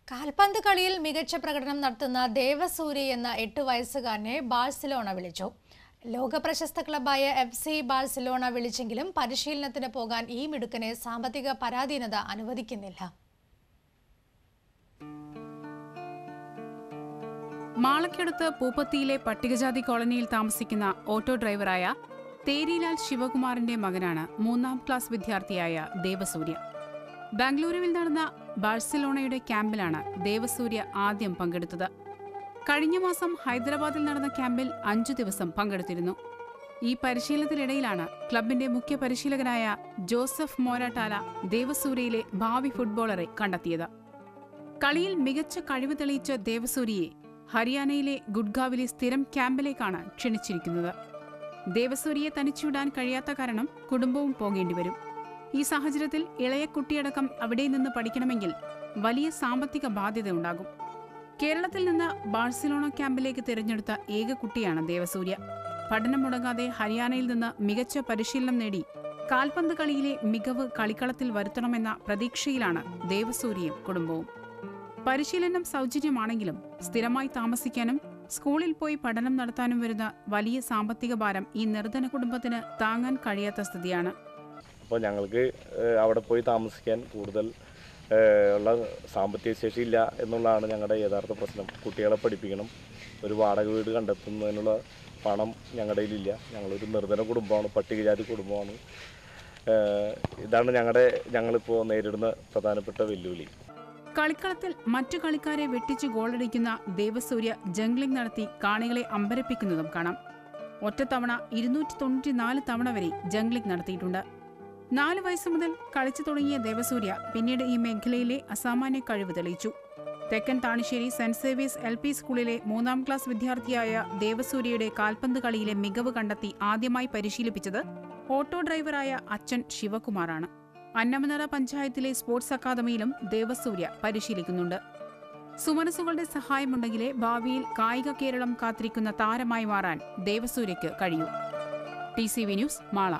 കാൽപന്ത് കളിയിൽ മികച്ച പ്രകടനം നടത്തുന്ന ദേവസൂര്യ എന്ന 8 വയസ്സുകാരനെ ബാഴ്സലോണ വിളിച്ചു. ലോക പ്രശസ്ത ക്ലബായ FC ബാഴ്സലോണ വിളിച്ചെങ്കിലും പരിശീലനത്തിന് പോകാൻ ഈ മിടുക്കനെ സാമ്പത്തിക പരാധീനത അനുവദിക്കുന്നില്ല. മാളയ്ക്കടുത്ത് പൂപ്പത്തിയിലെ പട്ടികജാതി കോളനിയിൽ താമസിക്കുന്ന ഓട്ടോ ഡ്രൈവറായ തേരിലാൽ ശിവകുമാറിന്റെ മകനാണ് 3ാം ക്ലാസ് വിദ്യാർത്ഥിയായ ദേവസൂര്യ. ബാംഗ്ലൂരുവിൽ നടന്ന ബാഴ്സലോണയുടെ ക്യാമ്പിലാണ് ദേവസൂര്യ ആദ്യം പങ്കെടുത്തത്. കഴിഞ്ഞ മാസം ഹൈദരാബാദിൽ നടന്ന ക്യാമ്പിൽ 5 ദിവസം പങ്കെടുത്തിരുന്നു. ഈ പരിശീലനത്തിനിടയിലാണ് ക്ലബിന്റെ മുഖ്യ പരിശീലകനായ ജോസഫ് മോരാട്ടാല ദേവസൂര്യയിലെ ഭാവി ഫുട്ബോളറെ കണ്ടെത്തിയത്. കളിയിൽ മികച്ച കഴിവ് തെളിയിച്ച ദേവസൂര്യയെ ഹരിയാനയിലെ ഗുഡ്ഗാവിലെ സ്ഥിരം ക്യാമ്പിലേക്കാണ് ക്ഷണിച്ചിരിക്കുന്നത്. ദേവസൂര്യയെ തനിച്ചുവിടാൻ കഴിയാത്ത കാരണം കുടുംബവും പോകേണ്ടിവരും. ഈ സാഹചര്യത്തിൽ ഇളയ കുട്ടിയടക്കം അവിടെ നിന്ന് പഠിക്കണമെങ്കിൽ വലിയ സാമ്പത്തിക ബാധ്യതയുണ്ടാകും. കേരളത്തിൽ നിന്ന് ബാഴ്സലോണ ക്യാമ്പിലേക്ക് തിരഞ്ഞെടുത്ത ഏക കുട്ടിയാണ് ദേവസൂര്യ. പഠനം മുടങ്ങാതെ ഹരിയാനയിൽ നിന്ന് മികച്ച പരിശീലനം നേടി കാൽപന്ത് കളിയിലെ മികവ് കളിക്കളത്തിൽ വരുത്തണമെന്ന പ്രതീക്ഷയിലാണ് ദേവസൂര്യയും കുടുംബവും. പരിശീലനം സൗജന്യമാണെങ്കിലും സ്ഥിരമായി താമസിക്കാനും സ്കൂളിൽ പോയി പഠനം നടത്താനും വരുന്ന വലിയ സാമ്പത്തിക ഭാരം ഈ നിർധന കുടുംബത്തിന് താങ്ങാൻ കഴിയാത്ത സ്ഥിതിയാണ്. അപ്പോൾ ഞങ്ങൾക്ക് അവിടെ പോയി താമസിക്കാൻ കൂടുതൽ ഉള്ള സാമ്പത്തിക ശേഷി ഇല്ല എന്നുള്ളതാണ് ഞങ്ങളുടെ യഥാർത്ഥ പ്രശ്നം. കുട്ടികളെ പഠിപ്പിക്കണം, ഒരു വാടക വീട് കണ്ടെത്തുന്നതിനുള്ള പണം ഞങ്ങളുടെ കയ്യിലില്ല. ഞങ്ങളൊരു നിർധന കുടുംബമാണ്, പട്ടികജാതി കുടുംബമാണ്. ഇതാണ് ഞങ്ങളിപ്പോൾ നേരിടുന്ന പ്രധാനപ്പെട്ട വെല്ലുവിളി. കളിക്കളത്തിൽ മറ്റു കളിക്കാരെ വെട്ടിച്ച് ഗോളടിക്കുന്ന ദേവസൂര്യ ജംഗ്ലിംഗ് നടത്തി കാണികളെ അമ്പരപ്പിക്കുന്നതും കാണാം. ഒറ്റത്തവണ 294 തവണ വരെ ജംഗ്ലിംഗ് നടത്തിയിട്ടുണ്ട്. 4 വയസ്സ് മുതൽ കളിച്ചു തുടങ്ങിയ ദേവസൂര്യ പിന്നീട് ഈ മേഖലയിലെ അസാമാന്യ കഴിവ് തെളിയിച്ചു. തെക്കൻ താണിശ്ശേരി സെന്റ് സേവിയേഴ്സ് LP സ്കൂളിലെ 3ാം ക്ലാസ് വിദ്യാർത്ഥിയായ ദേവസൂര്യയുടെ കാൽപന്ത് കളിയിലെ മികവ് കണ്ടെത്തി ആദ്യമായി പരിശീലിപ്പിച്ചത് ഓട്ടോ ഡ്രൈവറായ അച്ഛൻ ശിവകുമാറാണ്. അന്നമനട പഞ്ചായത്തിലെ സ്പോർട്സ് അക്കാദമിയിലും ദേവസൂര്യ പരിശീലിക്കുന്നുണ്ട്. സുമനസുകളുടെ സഹായമുണ്ടെങ്കിലേ ഭാവിയിൽ കായിക കേരളം കാത്തിരിക്കുന്ന താരമായി മാറാൻ ദേവസൂര്യയ്ക്ക് കഴിയൂ. TCV news, Mala.